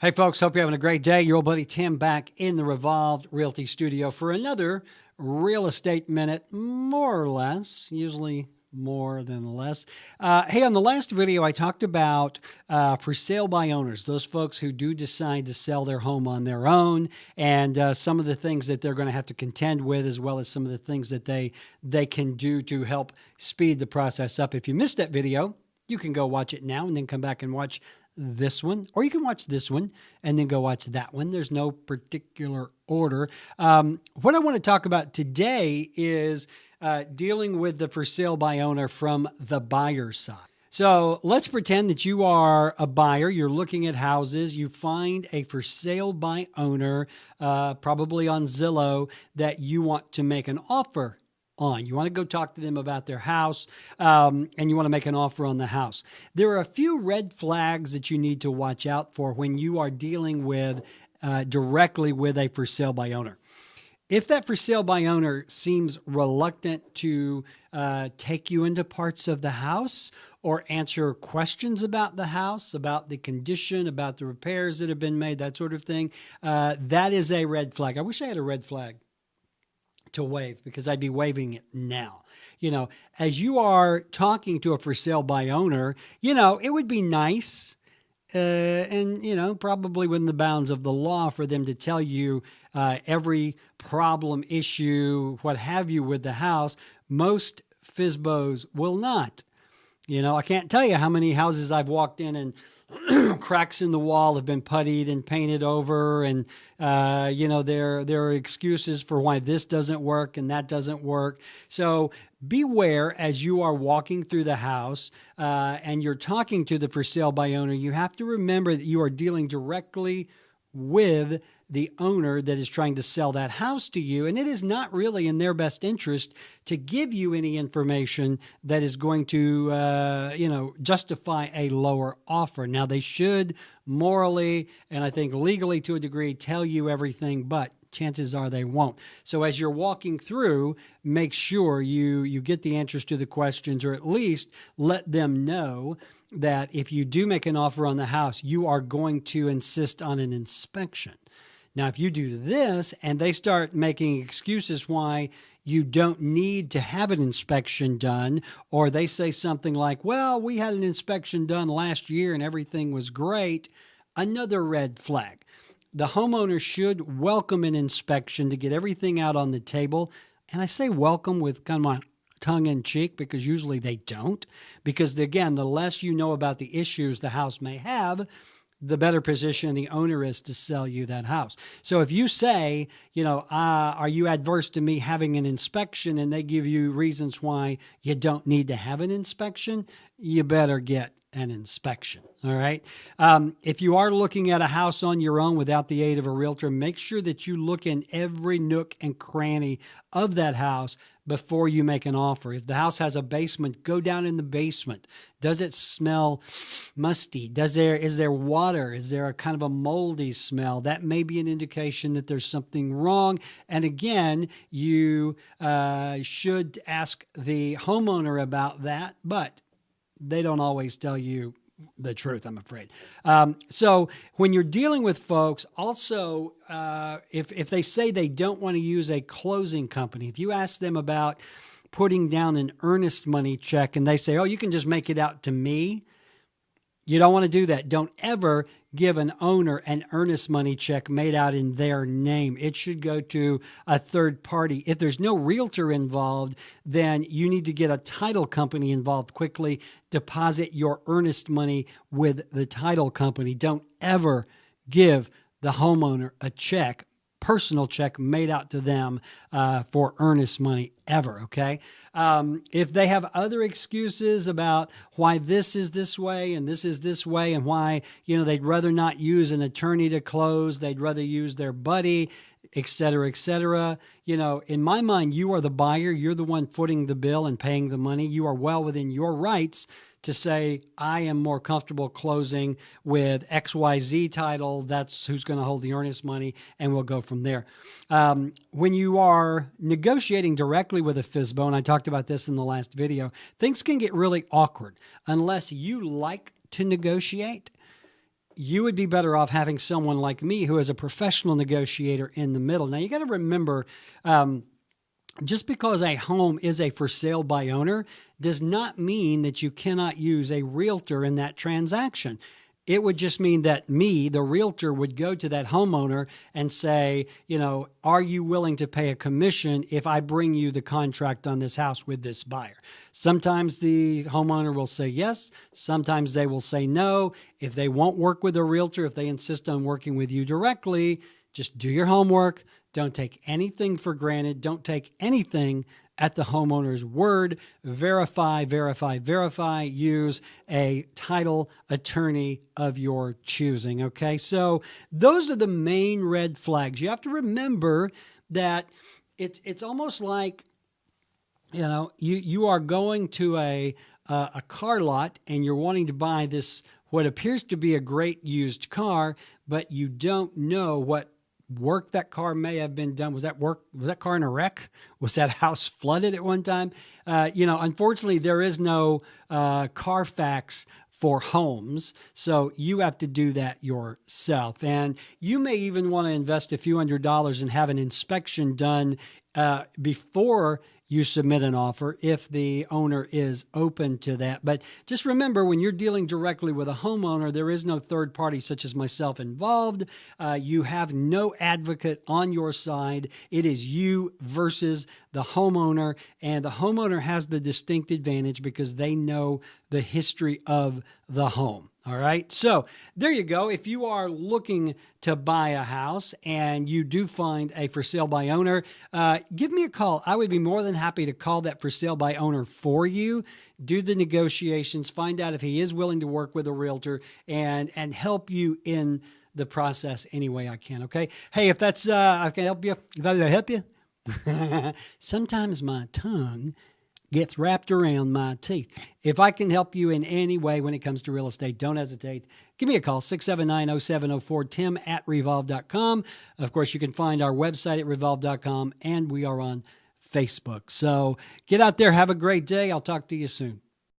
Hey folks, hope you're having a great day. Your old buddy Tim back in the Revolved Realty studio for another real estate minute, more or less, usually more than less. Hey, on the last video, I talked about for sale by owners, those folks who do decide to sell their home on their own, and some of the things that they're going to have to contend with, as well as some of the things that they can do to help speed the process up. If you missed that video, you can go watch it now and then come back and watch this one, or you can watch this one and then go watch that one. There's no particular order. What I want to talk about today is dealing with the for sale by owner from the buyer side. So let's pretend that you are a buyer. You're looking at houses. You find a for sale by owner, probably on Zillow, that you want to make an offer on. You want to go talk to them about their house, and you want to make an offer on the house. There are a few red flags that you need to watch out for when you are dealing with directly with a for sale by owner. If that for sale by owner seems reluctant to take you into parts of the house or answer questions about the house, about the condition, about the repairs that have been made, that sort of thing, that is a red flag. I wish I had a red flag to wave, because I'd be waving it now. You know, as you are talking to a for sale by owner, you know, it would be nice and, you know, probably within the bounds of the law for them to tell you every problem, issue, what have you with the house. Most FSBOs will not. You know, I can't tell you how many houses I've walked in and cracks in the wall have been puttied and painted over, and you know, there are excuses for why this doesn't work and that doesn't work. So beware as you are walking through the house and you're talking to the for sale by owner. You have to remember that you are dealing directly with the owner that is trying to sell that house to you, and it is not really in their best interest to give you any information that is going to, you know, justify a lower offer. Now, they should morally and I think legally to a degree tell you everything, but chances are they won't. So as you're walking through, make sure you get the answers to the questions, or at least let them know that if you do make an offer on the house, you are going to insist on an inspection. Now, if you do this and they start making excuses why you don't need to have an inspection done, or they say something like, well, we had an inspection done last year and everything was great, another red flag. The homeowner should welcome an inspection to get everything out on the table. And I say welcome with kind of my tongue in cheek, because usually they don't. Because again, the less you know about the issues the house may have, the better position the owner is to sell you that house. So if you say, you know, are you adverse to me having an inspection, and they give you reasons why you don't need to have an inspection, you better get an inspection. All right. If you are looking at a house on your own without the aid of a realtor, make sure that you look in every nook and cranny of that house before you make an offer. If the house has a basement, go down in the basement. Does it smell musty? Is there water? Is there a kind of a moldy smell? That may be an indication that there's something wrong. And again, you should ask the homeowner about that, but they don't always tell you the truth, I'm afraid. So when you're dealing with folks, also, if they say they don't want to use a closing company, if you ask them about putting down an earnest money check and they say, oh, you can just make it out to me, you don't want to do that. Don't ever give an owner an earnest money check made out in their name. It should go to a third party. If there's no realtor involved, then you need to get a title company involved quickly. Deposit your earnest money with the title company. Don't ever give the homeowner a check, personal check made out to them for earnest money ever, okay? If they have other excuses about why this is this way and this is this way, and why, you know, they'd rather not use an attorney to close, they'd rather use their buddy, et cetera, you know, in my mind, you are the buyer, you're the one footing the bill and paying the money. You are well within your rights to say, I am more comfortable closing with XYZ title. That's who's going to hold the earnest money, and we'll go from there. When you are negotiating directly with a FSBO, and I talked about this in the last video, things can get really awkward unless you like to negotiate. you would be better off having someone like me who is a professional negotiator in the middle. Now, you got to remember, just because a home is a for sale by owner does not mean that you cannot use a realtor in that transaction. It would just mean that me, the realtor, would go to that homeowner and say, are you willing to pay a commission if I bring you the contract on this house with this buyer? Sometimes the homeowner will say yes. Sometimes they will say no. If they won't work with a realtor, if they insist on working with you directly, just do your homework. Don't take anything for granted. Don't take anything at the homeowner's word. Verify, verify, verify. Use a title attorney of your choosing. Okay, so those are the main red flags. You have to remember that it's almost like, you are going to a car lot and you're wanting to buy this what appears to be a great used car, but you don't know what work that car may have been done. Was that car in a wreck? Was that house flooded at one time? Unfortunately, there is no Carfax for homes, so you have to do that yourself. And you may even want to invest a few $100s and have an inspection done before you submit an offer if the owner is open to that. But just remember, when you're dealing directly with a homeowner, there is no third party such as myself involved. You have no advocate on your side. It is you versus the homeowner, and the homeowner has the distinct advantage because they know the history of the home. All right. So there you go. If you are looking to buy a house and you do find a for sale by owner, give me a call. I would be more than happy to call that for sale by owner for you, do the negotiations, find out if he is willing to work with a realtor and help you in the process any way I can. Okay. Hey, if that's, I can help you, if I help you, sometimes my tongue gets wrapped around my teeth. If I can help you in any way when it comes to real estate, don't hesitate. Give me a call, 679-0704, tim@revolved.com. Of course, you can find our website at revolved.com, and we are on Facebook. So get out there. Have a great day. I'll talk to you soon.